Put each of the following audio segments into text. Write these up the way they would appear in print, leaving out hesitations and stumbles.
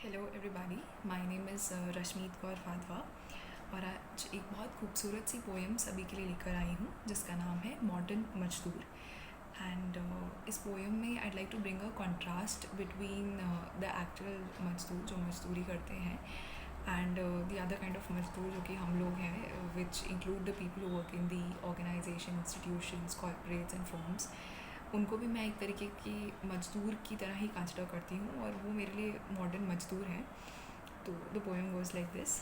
Hello everybody, my name is Rashmeet Kaur Wadhwa और आज एक बहुत खूबसूरत सी पोएम सभी के लिए लेकर आई हूँ जिसका नाम है मॉडर्न मजदूर। एंड इस पोएम में I'd like to bring a contrast between the actual मजदूर जो मजदूरी करते हैं and the other kind of मजदूर जो कि हम लोग हैं, which include the people who work in the organisation, institutions, corporates and firms. उनको भी मैं एक तरीके की मजदूर की तरह ही कंसिडर करती हूँ और वो मेरे लिए मॉडर्न मजदूर हैं। तो the poem goes like this.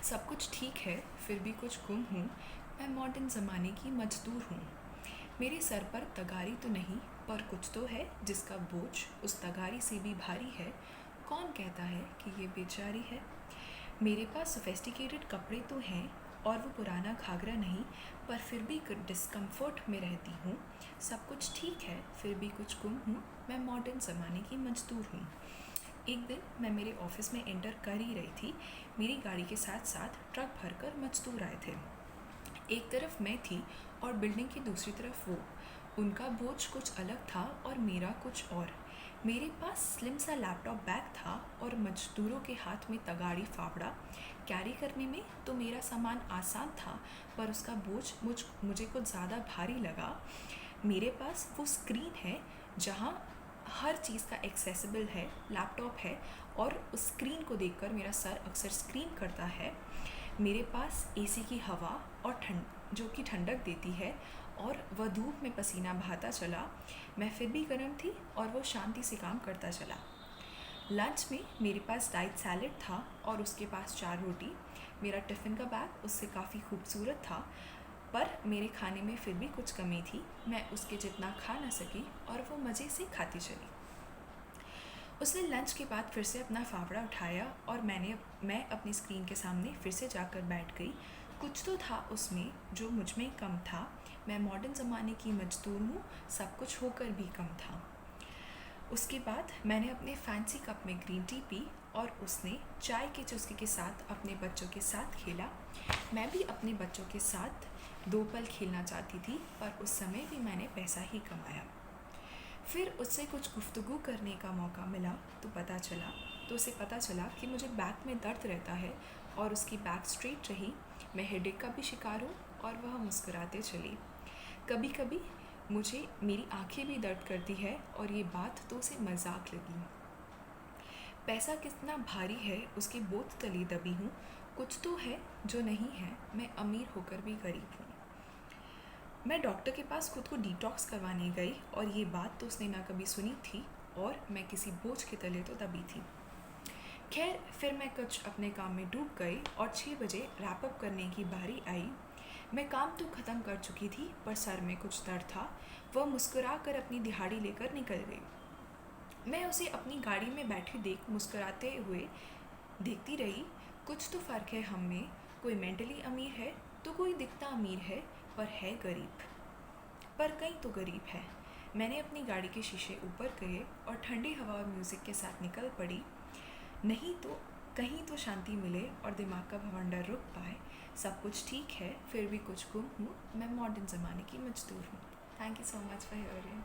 सब कुछ ठीक है फिर भी कुछ गुम हूँ, मैं मॉडर्न ज़माने की मजदूर हूँ। मेरे सर पर तगारी तो नहीं पर कुछ तो है जिसका बोझ उस तगारी से भी भारी है। कौन कहता है कि ये बेचारी है। मेरे पास सोफेस्टिकेटेड कपड़े तो हैं और वो पुराना घाघरा नहीं, पर फिर भी डिस्कम्फर्ट में रहती हूँ। सब कुछ ठीक है फिर भी कुछ गुम हूँ, मैं मॉडर्न ज़माने की मजदूर हूँ। एक दिन मैं मेरे ऑफिस में एंटर कर ही रही थी, मेरी गाड़ी के साथ साथ ट्रक भरकर मजदूर आए थे। एक तरफ मैं थी और बिल्डिंग की दूसरी तरफ वो। उनका बोझ कुछ अलग था और मेरा कुछ और। मेरे पास स्लिम सा लैपटॉप बैग था और मजदूरों के हाथ में तगाड़ी फावड़ा। कैरी करने में तो मेरा सामान आसान था पर उसका बोझ मुझे कुछ ज़्यादा भारी लगा। मेरे पास वो स्क्रीन है जहाँ हर चीज़ का एक्सेसिबल है, लैपटॉप है और उस स्क्रीन को देखकर मेरा सर अक्सर स्क्रीन करता है। मेरे पास एसी की हवा और जो कि ठंडक देती है और वह धूप में पसीना बहाता चला। मैं फिर भी गर्म थी और वो शांति से काम करता चला। लंच में मेरे पास डाइट सैलेड था और उसके पास 4 रोटी। मेरा टिफ़िन का बैग उससे काफ़ी खूबसूरत था पर मेरे खाने में फिर भी कुछ कमी थी। मैं उसके जितना खा ना सकी और वो मज़े से खाती चली। उसने लंच के बाद फिर से अपना फावड़ा उठाया और मैं अपनी स्क्रीन के सामने फिर से जाकर बैठ गई। कुछ तो था उसमें जो मुझ में कम था। मैं मॉडर्न ज़माने की मजदूर हूँ, सब कुछ होकर भी कम था। उसके बाद मैंने अपने फैंसी कप में ग्रीन टी पी और उसने चाय के चुस्की के साथ अपने बच्चों के साथ खेला। मैं भी अपने बच्चों के साथ 2 पल खेलना चाहती थी पर उस समय भी मैंने पैसा ही कमाया। फिर उससे कुछ गुफ्तगू करने का मौका मिला तो उसे पता चला कि मुझे बैक में दर्द रहता है और उसकी बैक स्ट्रेट रही। मैं हेडेक का भी शिकार हूँ और वह मुस्कुराते चली। कभी कभी मुझे मेरी आंखें भी दर्द करती है और ये बात तो उसे मजाक लगी। पैसा कितना भारी है उसके बोझ तले दबी हूँ। कुछ तो है जो नहीं है, मैं अमीर होकर भी गरीब हूँ। मैं डॉक्टर के पास खुद को डिटॉक्स करवाने गई और ये बात तो उसने ना कभी सुनी थी और मैं किसी बोझ के तले तो दबी थी। खैर फिर मैं कुछ अपने काम में डूब गई और 6 बजे रैपअप करने की बारी आई। मैं काम तो ख़त्म कर चुकी थी पर सर में कुछ दर्द था। वह मुस्कुरा कर अपनी दिहाड़ी लेकर निकल गई। मैं उसे अपनी गाड़ी में बैठी देख मुस्कुराते हुए देखती रही। कुछ तो फ़र्क है हम में, कोई मेंटली अमीर है तो कोई दिखता अमीर है पर है गरीब, पर कहीं तो गरीब है। मैंने अपनी गाड़ी के शीशे ऊपर किए और ठंडी हवा और म्यूज़िक के साथ निकल पड़ी। नहीं तो कहीं तो शांति मिले और दिमाग का भवंडर रुक पाए। सब कुछ ठीक है फिर भी कुछ गुम हूँ, मैं मॉडर्न ज़माने की मजदूर हूँ। Thank you so much for hearing.